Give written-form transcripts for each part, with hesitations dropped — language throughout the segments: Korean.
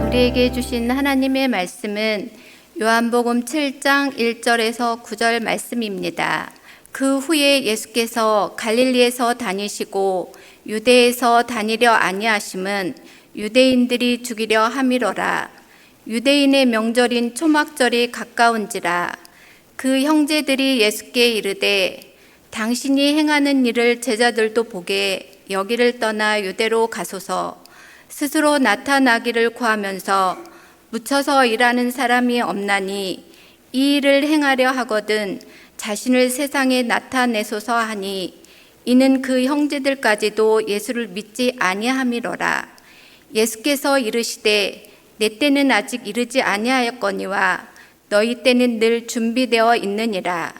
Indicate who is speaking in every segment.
Speaker 1: 우리에게 주신 하나님의 말씀은 요한복음 7장 1절에서 9절 말씀입니다. 그 후에 예수께서 갈릴리에서 다니시고 유대에서 다니려 아니하심은 유대인들이 죽이려 함이로라. 유대인의 명절인 초막절이 가까운지라. 그 형제들이 예수께 이르되 당신이 행하는 일을 제자들도 보게 여기를 떠나 유대로 가소서. 스스로 나타나기를 구하면서 묻혀서 일하는 사람이 없나니 이 일을 행하려 하거든 자신을 세상에 나타내소서 하니 이는 그 형제들까지도 예수를 믿지 아니함이로라. 예수께서 이르시되 내 때는 아직 이르지 아니하였거니와 너희 때는 늘 준비되어 있느니라.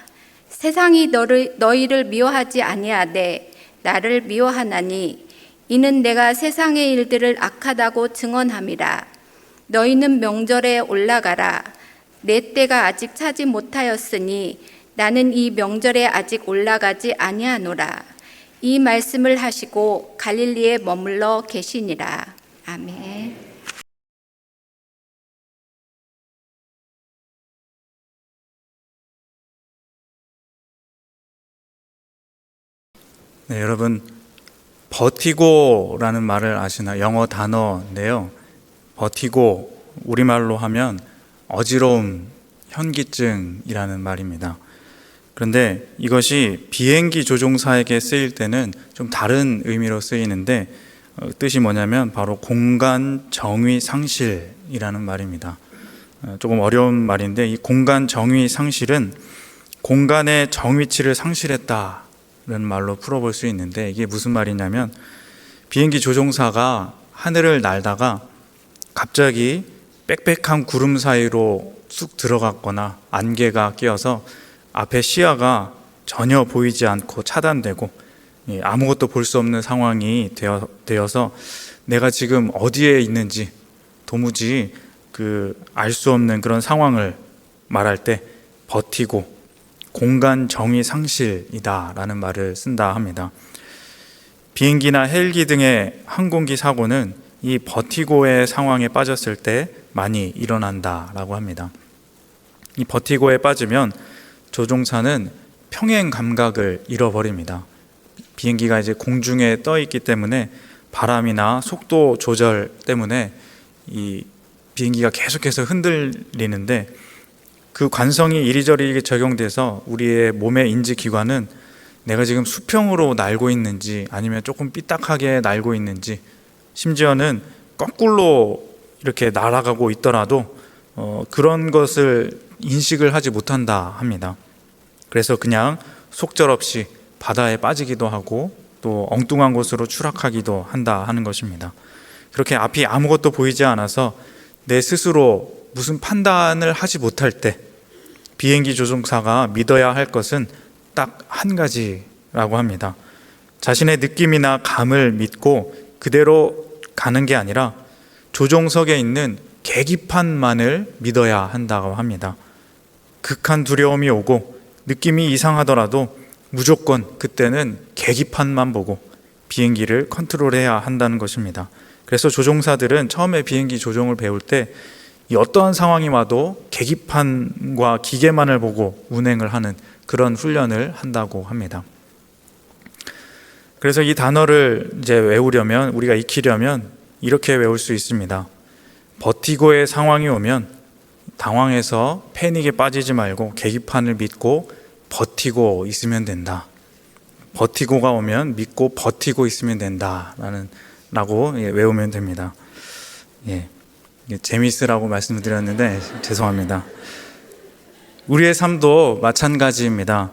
Speaker 1: 세상이 너희를 미워하지 아니하되 나를 미워하나니 이는 내가 세상의 일들을 악하다고 증언함이라. 너희는 명절에 올라가라. 내 때가 아직 차지 못하였으니 나는 이 명절에 아직 올라가지 아니하노라. 이 말씀을 하시고 갈릴리에 머물러 계시니라. 아멘.
Speaker 2: 네, 여러분 버티고라는 말을 아시나요? 영어 단어인데요. 버티고 우리말로 하면 어지러움, 현기증이라는 말입니다. 그런데 이것이 비행기 조종사에게 쓰일 때는 좀 다른 의미로 쓰이는데 뜻이 뭐냐면 바로 공간 정의 상실이라는 말입니다. 조금 어려운 말인데 이 공간 정의 상실은 공간의 정위치를 상실했다 라는 말로 풀어볼 수 있는데 이게 무슨 말이냐면 비행기 조종사가 하늘을 날다가 갑자기 빽빽한 구름 사이로 쑥 들어갔거나 안개가 끼어서 앞에 시야가 전혀 보이지 않고 차단되고 아무것도 볼 수 없는 상황이 되어서 내가 지금 어디에 있는지 도무지 알 수 없는 그런 상황을 말할 때 버티고 공간 정의 상실이다 라는 말을 쓴다 합니다. 비행기나 헬기 등의 항공기 사고는 이 버티고의 상황에 빠졌을 때 많이 일어난다 라고 합니다. 이 버티고에 빠지면 조종사는 평행 감각을 잃어버립니다. 비행기가 이제 공중에 떠 있기 때문에 바람이나 속도 조절 때문에 이 비행기가 계속해서 흔들리는데 그 관성이 이리저리 적용돼서 우리의 몸의 인지기관은 내가 지금 수평으로 날고 있는지 아니면 조금 삐딱하게 날고 있는지 심지어는 거꾸로 이렇게 날아가고 있더라도 그런 것을 인식을 하지 못한다 합니다. 그래서 그냥 속절없이 바다에 빠지기도 하고 또 엉뚱한 곳으로 추락하기도 한다 하는 것입니다. 그렇게 앞이 아무것도 보이지 않아서 내 스스로 무슨 판단을 하지 못할 때 비행기 조종사가 믿어야 할 것은 딱 한 가지라고 합니다. 자신의 느낌이나 감을 믿고 그대로 가는 게 아니라 조종석에 있는 계기판만을 믿어야 한다고 합니다. 극한 두려움이 오고 느낌이 이상하더라도 무조건 그때는 계기판만 보고 비행기를 컨트롤해야 한다는 것입니다. 그래서 조종사들은 처음에 비행기 조종을 배울 때 어떠한 상황이 와도 계기판과 기계만을 보고 운행을 하는 그런 훈련을 한다고 합니다. 그래서 이 단어를 이제 외우려면 우리가 익히려면 이렇게 외울 수 있습니다. 버티고의 상황이 오면 당황해서 패닉에 빠지지 말고 계기판을 믿고 버티고 있으면 된다. 버티고가 오면 믿고 버티고 있으면 된다라고 외우면 됩니다. 예. 재미있으라고 말씀을 드렸는데 죄송합니다. 우리의 삶도 마찬가지입니다.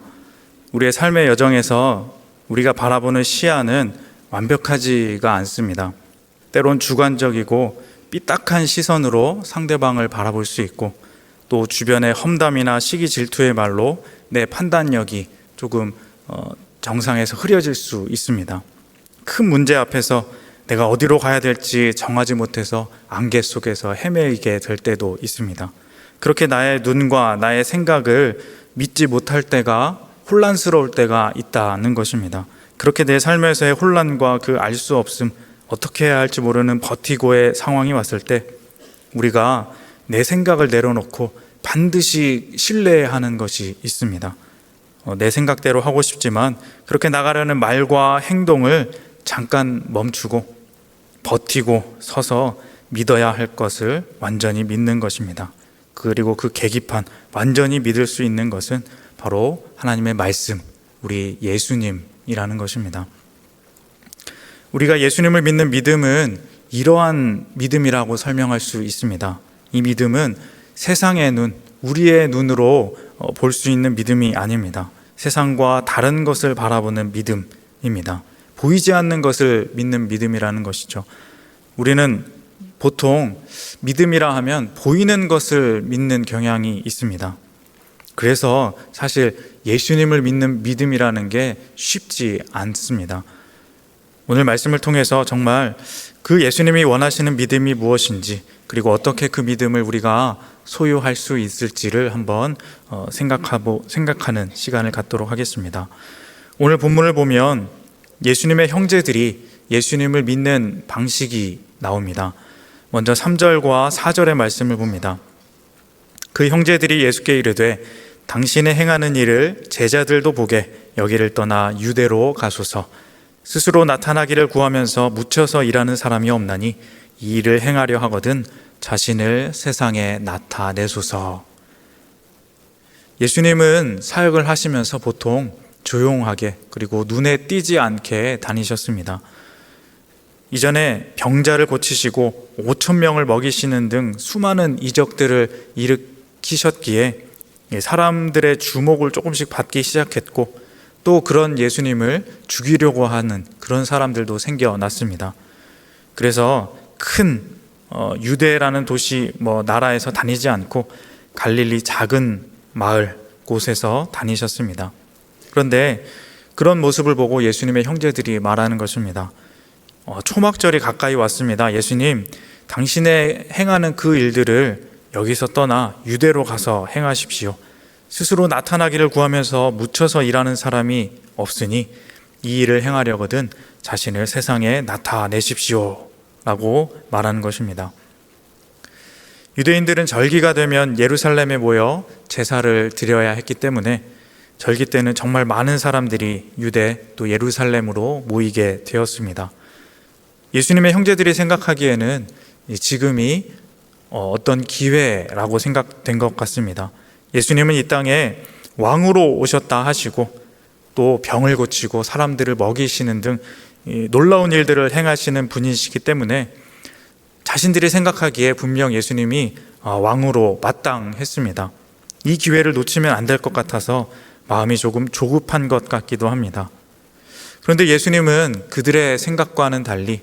Speaker 2: 우리의 삶의 여정에서 우리가 바라보는 시야는 완벽하지가 않습니다. 때론 주관적이고 삐딱한 시선으로 상대방을 바라볼 수 있고 또 주변의 험담이나 시기 질투의 말로 내 판단력이 조금 정상에서 흐려질 수 있습니다. 큰 문제 앞에서 내가 어디로 가야 될지 정하지 못해서 안개 속에서 헤매게 될 때도 있습니다. 그렇게 나의 눈과 나의 생각을 믿지 못할 때가 혼란스러울 때가 있다는 것입니다. 그렇게 내 삶에서의 혼란과 그 알 수 없음, 어떻게 해야 할지 모르는 버티고의 상황이 왔을 때 우리가 내 생각을 내려놓고 반드시 신뢰하는 것이 있습니다. 내 생각대로 하고 싶지만 그렇게 나가려는 말과 행동을 잠깐 멈추고 버티고 서서 믿어야 할 것을 완전히 믿는 것입니다. 그리고 그 계기판, 완전히 믿을 수 있는 것은 바로 하나님의 말씀, 우리 예수님이라는 것입니다. 우리가 예수님을 믿는 믿음은 이러한 믿음이라고 설명할 수 있습니다. 이 믿음은 세상의 눈, 우리의 눈으로 볼 수 있는 믿음이 아닙니다. 세상과 다른 것을 바라보는 믿음입니다. 보이지 않는 것을 믿는 믿음이라는 것이죠. 우리는 보통 믿음이라 하면 보이는 것을 믿는 경향이 있습니다. 그래서 사실 예수님을 믿는 믿음이라는 게 쉽지 않습니다. 오늘 말씀을 통해서 정말 그 예수님이 원하시는 믿음이 무엇인지, 그리고 어떻게 그 믿음을 우리가 소유할 수 있을지를 한번 생각하는 시간을 갖도록 하겠습니다. 오늘 본문을 보면 예수님의 형제들이 예수님을 믿는 방식이 나옵니다. 먼저 3절과 4절의 말씀을 봅니다. 그 형제들이 예수께 이르되 당신의 행하는 일을 제자들도 보게 여기를 떠나 유대로 가소서. 스스로 나타나기를 구하면서 묻혀서 일하는 사람이 없나니 이 일을 행하려 하거든 자신을 세상에 나타내소서. 예수님은 사역을 하시면서 보통 조용하게 그리고 눈에 띄지 않게 다니셨습니다. 이전에 병자를 고치시고 5천 명을 먹이시는 등 수많은 이적들을 일으키셨기에 사람들의 주목을 조금씩 받기 시작했고, 또 그런 예수님을 죽이려고 하는 그런 사람들도 생겨났습니다. 그래서 큰 유대라는 도시 나라에서 다니지 않고 갈릴리 작은 마을 곳에서 다니셨습니다. 그런데 그런 모습을 보고 예수님의 형제들이 말하는 것입니다. 초막절이 가까이 왔습니다. 예수님, 당신의 행하는 그 일들을 여기서 떠나 유대로 가서 행하십시오. 스스로 나타나기를 구하면서 묻혀서 일하는 사람이 없으니 이 일을 행하려거든 자신을 세상에 나타내십시오 라고 말하는 것입니다. 유대인들은 절기가 되면 예루살렘에 모여 제사를 드려야 했기 때문에 절기 때는 정말 많은 사람들이 유대 또 예루살렘으로 모이게 되었습니다. 예수님의 형제들이 생각하기에는 지금이 어떤 기회라고 생각된 것 같습니다. 예수님은 이 땅에 왕으로 오셨다 하시고 또 병을 고치고 사람들을 먹이시는 등 놀라운 일들을 행하시는 분이시기 때문에 자신들이 생각하기에 분명 예수님이 왕으로 마땅했습니다. 이 기회를 놓치면 안 될 것 같아서 마음이 조금 조급한 것 같기도 합니다. 그런데 예수님은 그들의 생각과는 달리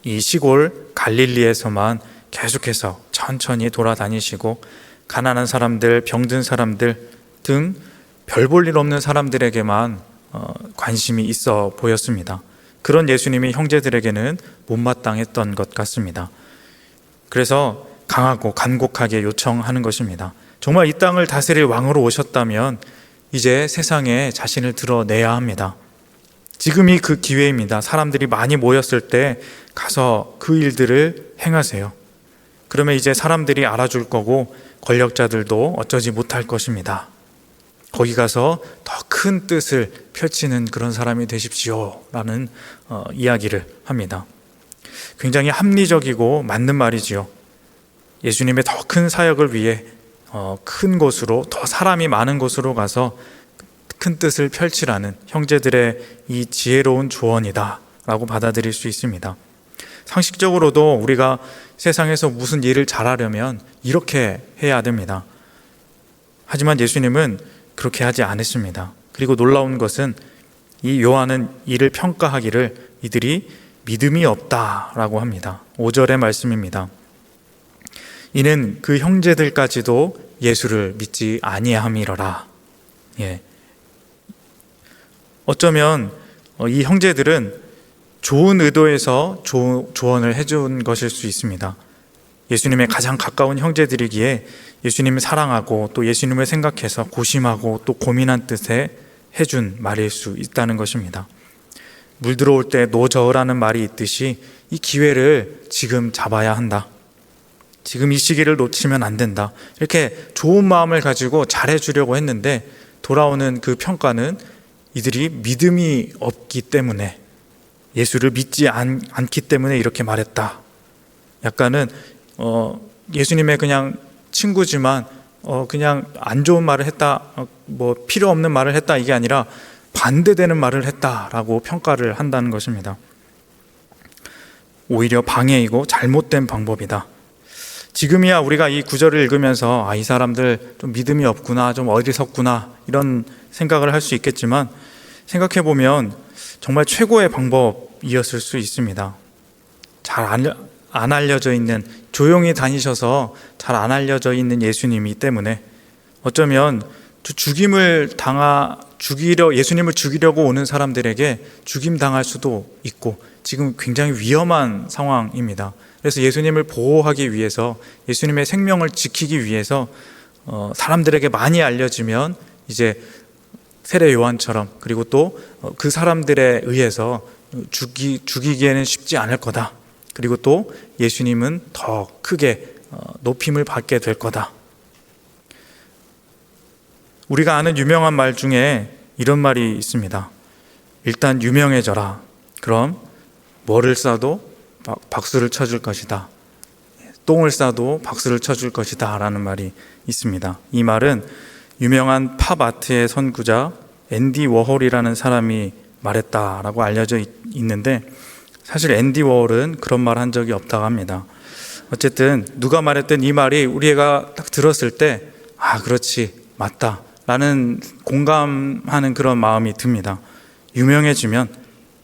Speaker 2: 이 시골 갈릴리에서만 계속해서 천천히 돌아다니시고 가난한 사람들, 병든 사람들 등 별 볼 일 없는 사람들에게만 관심이 있어 보였습니다. 그런 예수님이 형제들에게는 못마땅했던 것 같습니다. 그래서 강하고 간곡하게 요청하는 것입니다. 정말 이 땅을 다스릴 왕으로 오셨다면 이제 세상에 자신을 드러내야 합니다. 지금이 그 기회입니다. 사람들이 많이 모였을 때 가서 그 일들을 행하세요. 그러면 이제 사람들이 알아줄 거고 권력자들도 어쩌지 못할 것입니다. 거기 가서 더 큰 뜻을 펼치는 그런 사람이 되십시오 라는 이야기를 합니다. 굉장히 합리적이고 맞는 말이지요. 예수님의 더 큰 사역을 위해 큰 곳으로, 더 사람이 많은 곳으로 가서 큰 뜻을 펼치라는 형제들의 이 지혜로운 조언이다 라고 받아들일 수 있습니다. 상식적으로도 우리가 세상에서 무슨 일을 잘하려면 이렇게 해야 됩니다. 하지만 예수님은 그렇게 하지 않으십니다. 그리고 놀라운 것은 이 요한은 이를 평가하기를 이들이 믿음이 없다라고 합니다. 5절의 말씀입니다. 이는 그 형제들까지도 예수를 믿지 아니함이러라. 어쩌면 이 형제들은 좋은 의도에서 조언을 해준 것일 수 있습니다. 예수님의 가장 가까운 형제들이기에 예수님을 사랑하고 또 예수님을 생각해서 고심하고 또 고민한 뜻에 해준 말일 수 있다는 것입니다. 물 들어올 때 노 저으라는 말이 있듯이 이 기회를 지금 잡아야 한다. 지금 이 시기를 놓치면 안 된다. 이렇게 좋은 마음을 가지고 잘해주려고 했는데 돌아오는 그 평가는 이들이 믿음이 없기 때문에, 예수를 믿지 않기 때문에 이렇게 말했다. 약간은 예수님의 그냥 친구지만 그냥 안 좋은 말을 했다, 뭐 필요 없는 말을 했다, 이게 아니라 반대되는 말을 했다라고 평가를 한다는 것입니다. 오히려 방해이고 잘못된 방법이다. 지금이야 우리가 이 구절을 읽으면서 이 사람들 좀 믿음이 없구나, 좀 어리석구나, 이런 생각을 할 수 있겠지만, 생각해 보면 정말 최고의 방법이었을 수 있습니다. 잘 안 알려져 있는, 조용히 다니셔서 잘 안 알려져 있는 예수님이 때문에 어쩌면 예수님을 죽이려고 오는 사람들에게 죽임 당할 수도 있고, 지금 굉장히 위험한 상황입니다. 그래서 예수님을 보호하기 위해서, 예수님의 생명을 지키기 위해서 사람들에게 많이 알려지면 이제 세례 요한처럼, 그리고 또 그 사람들에 의해서 죽이기에는 쉽지 않을 거다. 그리고 또 예수님은 더 크게 높임을 받게 될 거다. 우리가 아는 유명한 말 중에 이런 말이 있습니다. 일단 유명해져라. 그럼 뭐를 싸도 박수를 쳐줄 것이다. 똥을 싸도 박수를 쳐줄 것이다 라는 말이 있습니다. 이 말은 유명한 팝 아트의 선구자 앤디 워홀이라는 사람이 말했다라고 알려져 있는데, 사실 앤디 워홀은 그런 말 한 적이 없다고 합니다. 어쨌든 누가 말했든 이 말이 우리가 딱 들었을 때 그렇지, 맞다 라는 공감하는 그런 마음이 듭니다. 유명해지면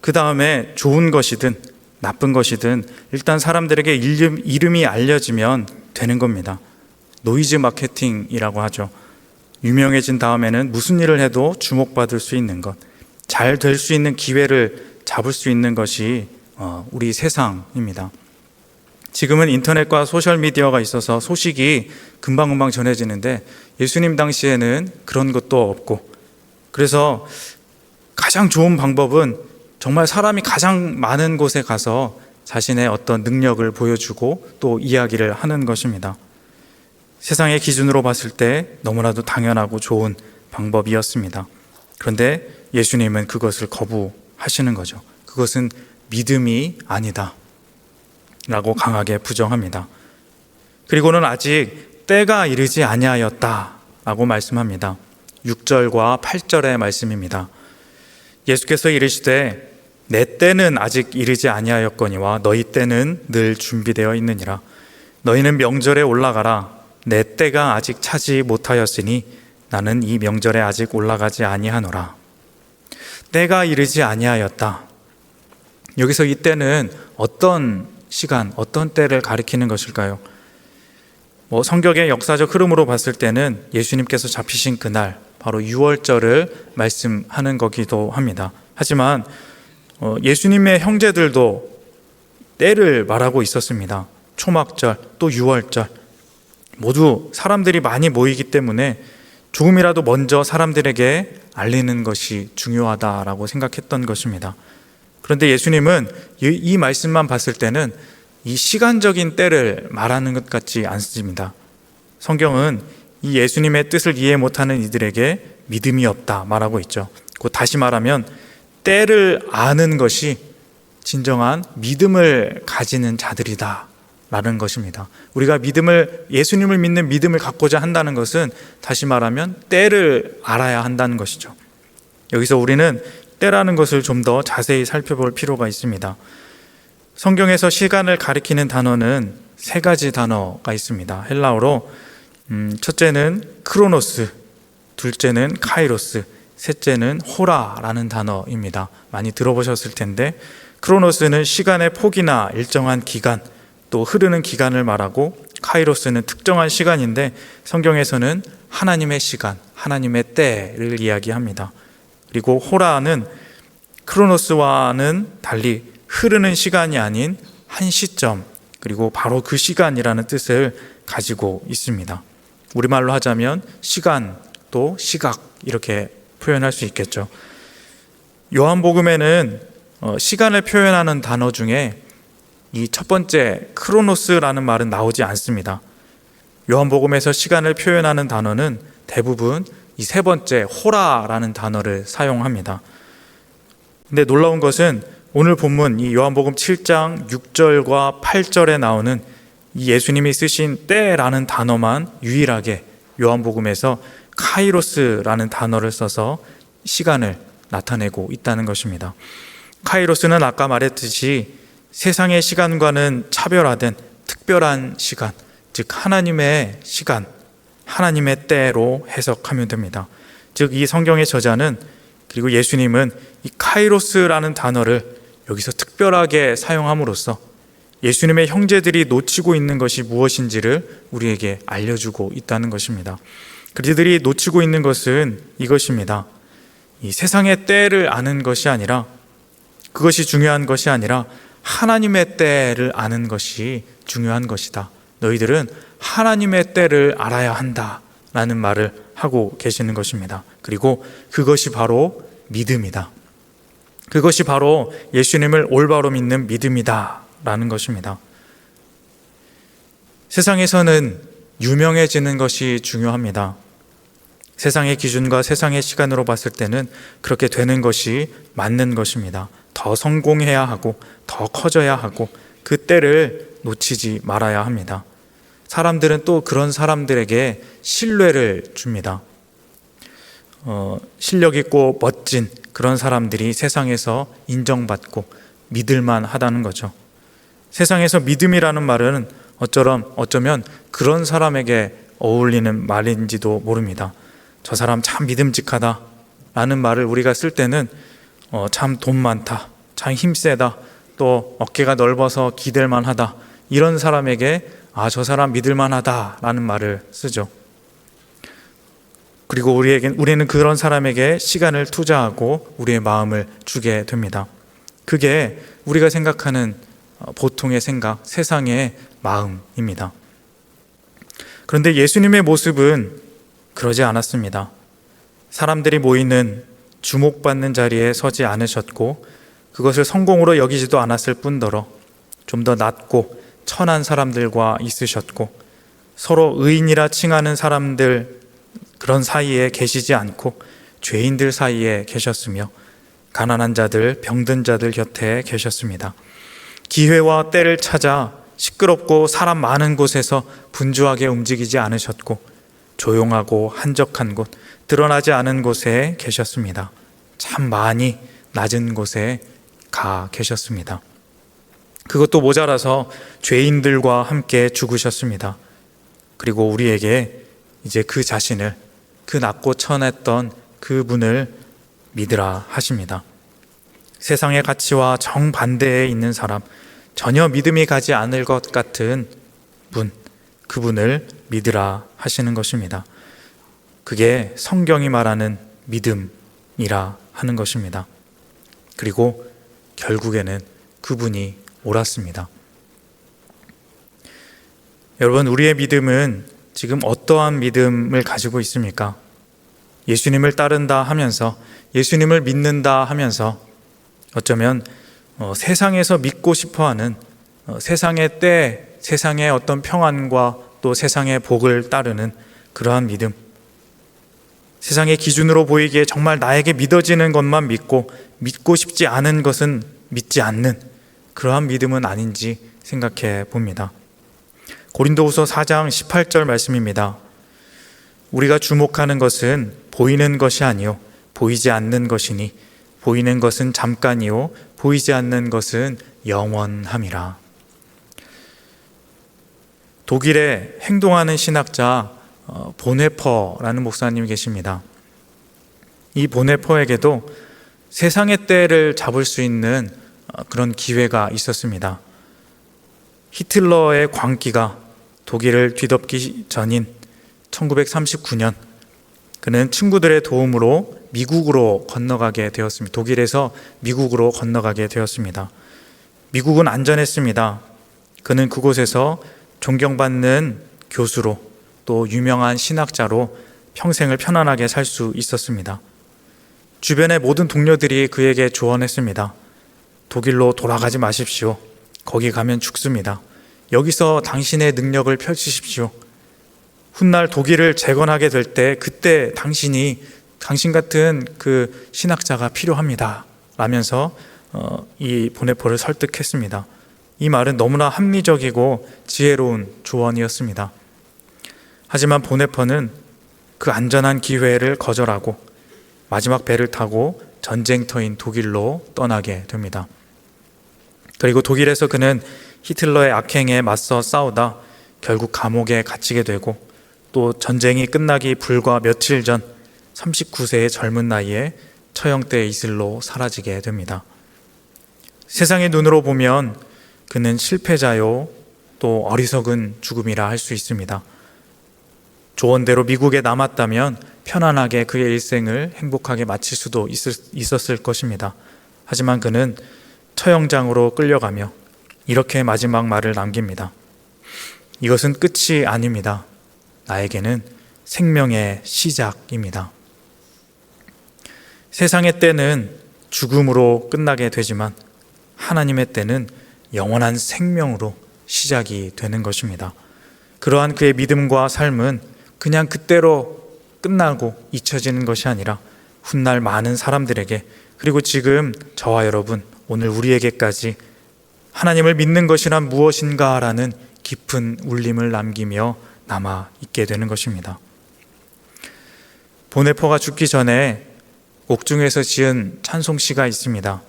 Speaker 2: 그 다음에 좋은 것이든 나쁜 것이든 일단 사람들에게 이름이 알려지면 되는 겁니다. 노이즈 마케팅이라고 하죠. 유명해진 다음에는 무슨 일을 해도 주목받을 수 있는 것, 잘 될 수 있는 기회를 잡을 수 있는 것이 우리 세상입니다. 지금은 인터넷과 소셜미디어가 있어서 소식이 금방금방 전해지는데, 예수님 당시에는 그런 것도 없고, 그래서 가장 좋은 방법은 정말 사람이 가장 많은 곳에 가서 자신의 어떤 능력을 보여주고 또 이야기를 하는 것입니다. 세상의 기준으로 봤을 때 너무나도 당연하고 좋은 방법이었습니다. 그런데 예수님은 그것을 거부하시는 거죠. 그것은 믿음이 아니다 라고 강하게 부정합니다. 그리고는 아직 때가 이르지 아니하였다 라고 말씀합니다. 6절과 8절의 말씀입니다. 예수께서 이르시되 내 때는 아직 이르지 아니하였거니와 너희 때는 늘 준비되어 있느니라. 너희는 명절에 올라가라. 내 때가 아직 차지 못하였으니 나는 이 명절에 아직 올라가지 아니하노라. 때가 이르지 아니하였다. 여기서 이 때는 어떤 시간, 어떤 때를 가리키는 것일까요? 성경의 역사적 흐름으로 봤을 때는 예수님께서 잡히신 그날, 바로 6월절을 말씀하는 거기도 합니다. 하지만 예수님의 형제들도 때를 말하고 있었습니다. 초막절, 또 6월절. 모두 사람들이 많이 모이기 때문에 조금이라도 먼저 사람들에게 알리는 것이 중요하다라고 생각했던 것입니다. 그런데 예수님은 이 말씀만 봤을 때는 이 시간적인 때를 말하는 것 같지 않습니다. 성경은 이 예수님의 뜻을 이해 못하는 이들에게 믿음이 없다 말하고 있죠. 곧 다시 말하면 때를 아는 것이 진정한 믿음을 가지는 자들이다 라는 것입니다. 우리가 예수님을 믿는 믿음을 갖고자 한다는 것은 다시 말하면 때를 알아야 한다는 것이죠. 여기서 우리는 때라는 것을 좀 더 자세히 살펴볼 필요가 있습니다. 성경에서 시간을 가리키는 단어는 3가지 단어가 있습니다. 헬라어로 첫째는 크로노스, 둘째는 카이로스, 셋째는 호라라는 단어입니다. 많이 들어보셨을 텐데, 크로노스는 시간의 폭이나 일정한 기간, 또 흐르는 기간을 말하고, 카이로스는 특정한 시간인데 성경에서는 하나님의 시간, 하나님의 때를 이야기합니다. 그리고 호라는 크로노스와는 달리 흐르는 시간이 아닌 한 시점, 그리고 바로 그 시간이라는 뜻을 가지고 있습니다. 우리말로 하자면 시간, 또 시각, 이렇게 표현할 수 있겠죠. 요한복음에는 시간을 표현하는 단어 중에 이 첫 번째 크로노스라는 말은 나오지 않습니다. 요한복음에서 시간을 표현하는 단어는 대부분 이 세 번째 호라라는 단어를 사용합니다. 근데 놀라운 것은 오늘 본문 이 요한복음 7장 6절과 8절에 나오는 이 예수님이 쓰신 때라는 단어만 유일하게 요한복음에서 카이로스라는 단어를 써서 시간을 나타내고 있다는 것입니다. 카이로스는 아까 말했듯이 세상의 시간과는 차별화된 특별한 시간, 즉 하나님의 시간, 하나님의 때로 해석하면 됩니다. 즉 이 성경의 저자는 그리고 예수님은 이 카이로스라는 단어를 여기서 특별하게 사용함으로써 예수님의 형제들이 놓치고 있는 것이 무엇인지를 우리에게 알려주고 있다는 것입니다. 그들이 놓치고 있는 것은 이것입니다. 이 세상의 때를 아는 것이 아니라, 그것이 중요한 것이 아니라 하나님의 때를 아는 것이 중요한 것이다. 너희들은 하나님의 때를 알아야 한다 라는 말을 하고 계시는 것입니다. 그리고 그것이 바로 믿음이다. 그것이 바로 예수님을 올바로 믿는 믿음이다 라는 것입니다. 세상에서는 유명해지는 것이 중요합니다. 세상의 기준과 세상의 시간으로 봤을 때는 그렇게 되는 것이 맞는 것입니다. 더 성공해야 하고 더 커져야 하고 그 때를 놓치지 말아야 합니다. 사람들은 또 그런 사람들에게 신뢰를 줍니다. 실력 있고 멋진 그런 사람들이 세상에서 인정받고 믿을만 하다는 거죠. 세상에서 믿음이라는 말은 어쩌면 그런 사람에게 어울리는 말인지도 모릅니다. 저 사람 참 믿음직하다 라는 말을 우리가 쓸 때는 참 돈 많다, 참 힘세다, 또 어깨가 넓어서 기댈만 하다, 이런 사람에게 저 사람 믿을만 하다 라는 말을 쓰죠. 그리고 우리는 그런 사람에게 시간을 투자하고 우리의 마음을 주게 됩니다. 그게 우리가 생각하는 보통의 생각, 세상의 마음입니다. 그런데 예수님의 모습은 그러지 않았습니다. 사람들이 모이는 주목받는 자리에 서지 않으셨고 그것을 성공으로 여기지도 않았을 뿐더러 좀 더 낮고 천한 사람들과 있으셨고 서로 의인이라 칭하는 사람들 그런 사이에 계시지 않고 죄인들 사이에 계셨으며 가난한 자들, 병든 자들 곁에 계셨습니다. 기회와 때를 찾아 시끄럽고 사람 많은 곳에서 분주하게 움직이지 않으셨고 조용하고 한적한 곳, 드러나지 않은 곳에 계셨습니다. 참 많이 낮은 곳에 가 계셨습니다. 그것도 모자라서 죄인들과 함께 죽으셨습니다. 그리고 우리에게 이제 그 자신을, 그 낮고 천했던 그분을 믿으라 하십니다. 세상의 가치와 정반대에 있는 사람, 전혀 믿음이 가지 않을 것 같은 분, 그분을 믿으라 하시는 것입니다. 그게 성경이 말하는 믿음이라 하는 것입니다. 그리고 결국에는 그분이 옳았습니다. 여러분, 우리의 믿음은 지금 어떠한 믿음을 가지고 있습니까? 예수님을 따른다 하면서, 예수님을 믿는다 하면서 어쩌면 세상에서 믿고 싶어하는 세상의 때, 세상의 어떤 평안과 또 세상의 복을 따르는 그러한 믿음, 세상의 기준으로 보이기에 정말 나에게 믿어지는 것만 믿고 싶지 않은 것은 믿지 않는 그러한 믿음은 아닌지 생각해 봅니다. 고린도후서 4장 18절 말씀입니다. 우리가 주목하는 것은 보이는 것이 아니요 보이지 않는 것이니 보이는 것은 잠깐이요 보이지 않는 것은 영원함이라. 독일에 행동하는 신학자 보네퍼라는 목사님이 계십니다. 이 보네퍼에게도 세상의 때를 잡을 수 있는 그런 기회가 있었습니다. 히틀러의 광기가 독일을 뒤덮기 전인 1939년, 그는 친구들의 도움으로 미국으로 건너가게 되었습니다. 독일에서 미국으로 건너가게 되었습니다. 미국은 안전했습니다. 그는 그곳에서 존경받는 교수로 또 유명한 신학자로 평생을 편안하게 살 수 있었습니다. 주변의 모든 동료들이 그에게 조언했습니다. 독일로 돌아가지 마십시오. 거기 가면 죽습니다. 여기서 당신의 능력을 펼치십시오. 훗날 독일을 재건하게 될 때 그때 당신 같은 그 신학자가 필요합니다. 라면서 이 보네포를 설득했습니다. 이 말은 너무나 합리적이고 지혜로운 조언이었습니다. 하지만 보네포는 그 안전한 기회를 거절하고 마지막 배를 타고 전쟁터인 독일로 떠나게 됩니다. 그리고 독일에서 그는 히틀러의 악행에 맞서 싸우다 결국 감옥에 갇히게 되고 또 전쟁이 끝나기 불과 며칠 전 39세의 젊은 나이에 처형대 이슬로 사라지게 됩니다. 세상의 눈으로 보면 그는 실패자요 또 어리석은 죽음이라 할 수 있습니다. 조언대로 미국에 남았다면 편안하게 그의 일생을 행복하게 마칠 수도 있었을 것입니다. 하지만 그는 처형장으로 끌려가며 이렇게 마지막 말을 남깁니다. 이것은 끝이 아닙니다. 나에게는 생명의 시작입니다. 세상의 때는 죽음으로 끝나게 되지만 하나님의 때는 영원한 생명으로 시작이 되는 것입니다. 그러한 그의 믿음과 삶은 그냥 그때로 끝나고 잊혀지는 것이 아니라 훗날 많은 사람들에게 그리고 지금 저와 여러분 오늘 우리에게까지 하나님을 믿는 것이란 무엇인가 라는 깊은 울림을 남기며 남아 있게 되는 것입니다. 보네포가 죽기 전에 옥중에서 지은 찬송시가 있습니다.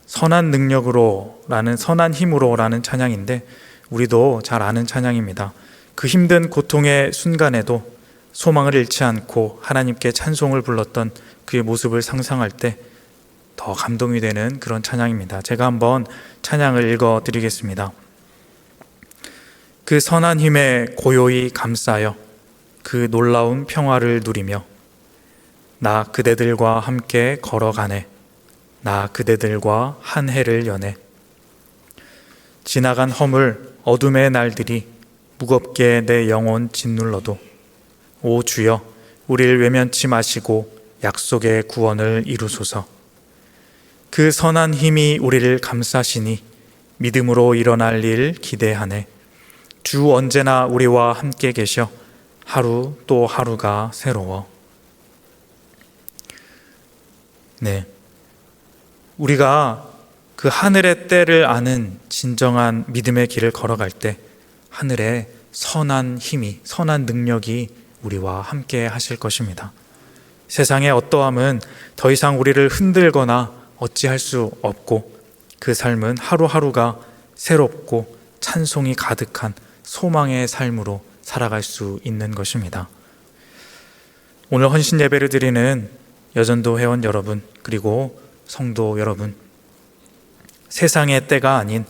Speaker 2: 선한 능력으로 라는 선한 힘으로 라는 찬양인데 우리도 잘 아는 찬양입니다. 그 힘든 고통의 순간에도 소망을 잃지 않고 하나님께 찬송을 불렀던 그의 모습을 상상할 때 더 감동이 되는 그런 찬양입니다. 제가 한번 찬양을 읽어 드리겠습니다. 그 선한 힘에 고요히 감싸여 그 놀라운 평화를 누리며 나 그대들과 함께 걸어가네. 나 그대들과 한 해를 여네. 지나간 허물 어둠의 날들이 무겁게 내 영혼 짓눌러도 오 주여 우리를 외면치 마시고 약속의 구원을 이루소서. 그 선한 힘이 우리를 감싸시니 믿음으로 일어날 일 기대하네. 주 언제나 우리와 함께 계셔 하루 또 하루가 새로워. 네, 우리가 그 하늘의 때를 아는 진정한 믿음의 길을 걸어갈 때 하늘의 선한 힘이, 선한 능력이 우리와 함께 하실 것입니다. 세상의 어떠함은 더 이상 우리를 흔들거나 어찌할 수 없고 그 삶은 하루하루가 새롭고 찬송이 가득한 소망의 삶으로 살아갈 수 있는 것입니다. 오늘 헌신 예배를 드리는 여전도 회원 여러분 그리고 성도 여러분, 세상의 때가 아닌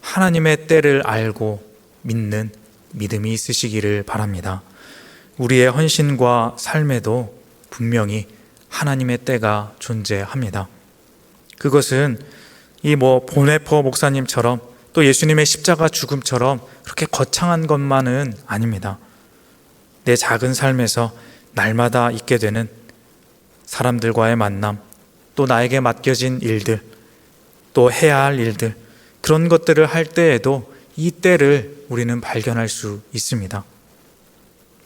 Speaker 2: 하나님의 때를 알고 믿는 믿음이 있으시기를 바랍니다. 우리의 헌신과 삶에도 분명히 하나님의 때가 존재합니다. 그것은 이 보네포 목사님처럼 또 예수님의 십자가 죽음처럼 그렇게 거창한 것만은 아닙니다. 내 작은 삶에서 날마다 있게 되는 사람들과의 만남, 또 나에게 맡겨진 일들, 또 해야 할 일들, 그런 것들을 할 때에도 이 때를 우리는 발견할 수 있습니다.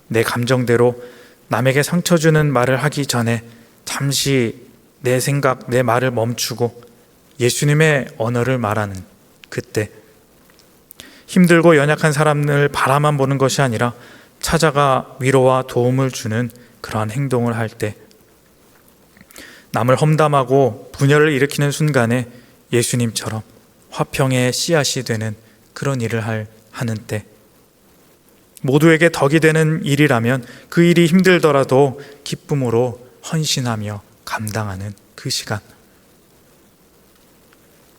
Speaker 2: 내 감정대로 남에게 상처 주는 말을 하기 전에 잠시 내 생각, 내 말을 멈추고 예수님의 언어를 말하는 그때, 힘들고 연약한 사람을 바라만 보는 것이 아니라 찾아가 위로와 도움을 주는 그러한 행동을 할 때, 남을 험담하고 분열을 일으키는 순간에 예수님처럼 화평의 씨앗이 되는 그런 일을 하는 때, 모두에게 덕이 되는 일이라면 그 일이 힘들더라도 기쁨으로 헌신하며 감당하는 그 시간,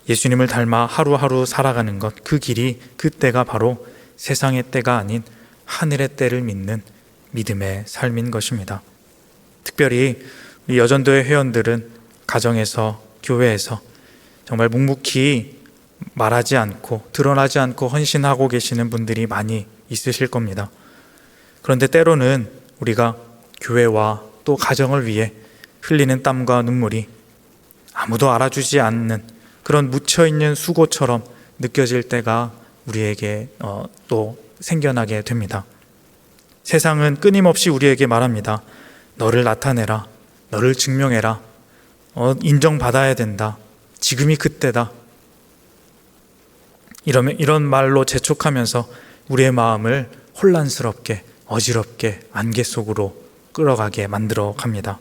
Speaker 2: 예수님을 닮아 하루하루 살아가는 것, 그 길이, 그 때가 바로 세상의 때가 아닌 하늘의 때를 믿는 믿음의 삶인 것입니다. 특별히 우리 여전도의 회원들은 가정에서, 교회에서 정말 묵묵히 말하지 않고 드러나지 않고 헌신하고 계시는 분들이 많이 있으실 겁니다. 그런데 때로는 우리가 교회와 또 가정을 위해 흘리는 땀과 눈물이 아무도 알아주지 않는 그런 묻혀있는 수고처럼 느껴질 때가 우리에게 또 생겨나게 됩니다. 세상은 끊임없이 우리에게 말합니다. 너를 나타내라. 너를 증명해라. 인정받아야 된다. 지금이 그때다. 이런 말로 재촉하면서 우리의 마음을 혼란스럽게, 어지럽게 안개 속으로 끌어가게 만들어 갑니다.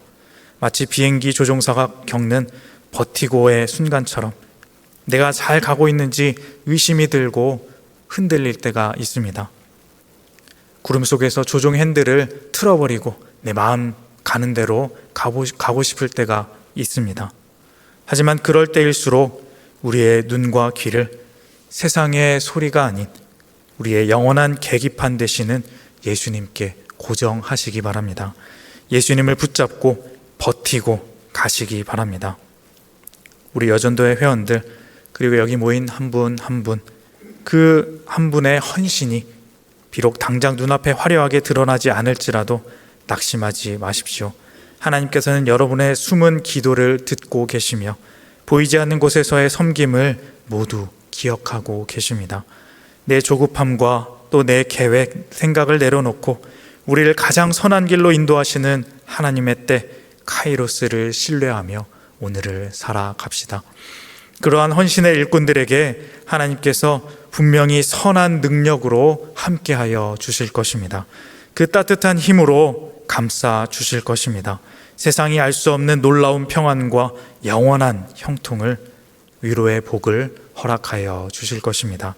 Speaker 2: 마치 비행기 조종사가 겪는 버티고의 순간처럼 내가 잘 가고 있는지 의심이 들고 흔들릴 때가 있습니다. 구름 속에서 조종 핸들을 틀어버리고 내 마음 가는 대로 가고 싶을 때가 있습니다. 하지만 그럴 때일수록 우리의 눈과 귀를 세상의 소리가 아닌 우리의 영원한 계기판 되시는 예수님께 고정하시기 바랍니다. 예수님을 붙잡고 버티고 가시기 바랍니다. 우리 여전도의 회원들, 그리고 여기 모인 한 분 한 분, 그 한 분의 헌신이 비록 당장 눈앞에 화려하게 드러나지 않을지라도 낙심하지 마십시오. 하나님께서는 여러분의 숨은 기도를 듣고 계시며 보이지 않는 곳에서의 섬김을 모두 기억하고 계십니다. 내 조급함과 또 내 계획, 생각을 내려놓고 우리를 가장 선한 길로 인도하시는 하나님의 때 카이로스를 신뢰하며 오늘을 살아갑시다. 그러한 헌신의 일꾼들에게 하나님께서 분명히 선한 능력으로 함께하여 주실 것입니다. 그 따뜻한 힘으로 감싸 주실 것입니다. 세상이 알 수 없는 놀라운 평안과 영원한 형통을, 위로의 복을 허락하여 주실 것입니다.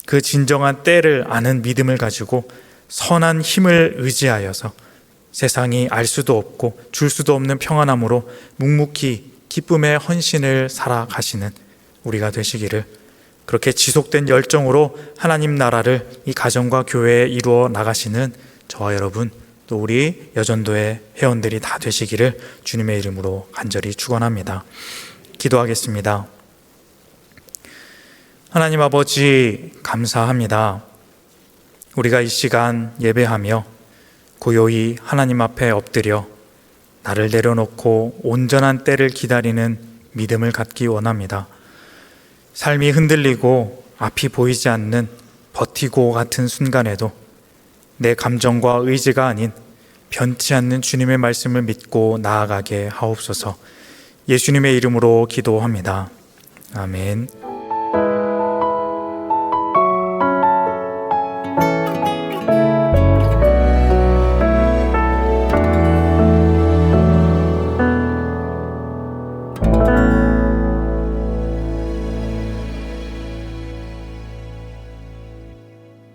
Speaker 2: 그 진정한 때를 아는 믿음을 가지고 선한 힘을 의지하여서 세상이 알 수도 없고 줄 수도 없는 평안함으로 묵묵히 기쁨의 헌신을 살아가시는 우리가 되시기를, 그렇게 지속된 열정으로 하나님 나라를 이 가정과 교회에 이루어 나가시는 저와 여러분, 또 우리 여전도의 회원들이 다 되시기를 주님의 이름으로 간절히 축원합니다. 기도하겠습니다. 하나님 아버지, 감사합니다. 우리가 이 시간 예배하며 고요히 하나님 앞에 엎드려 나를 내려놓고 온전한 때를 기다리는 믿음을 갖기 원합니다. 삶이 흔들리고 앞이 보이지 않는 버티고 같은 순간에도 내 감정과 의지가 아닌 변치 않는 주님의 말씀을 믿고 나아가게 하옵소서. 예수님의 이름으로 기도합니다. 아멘.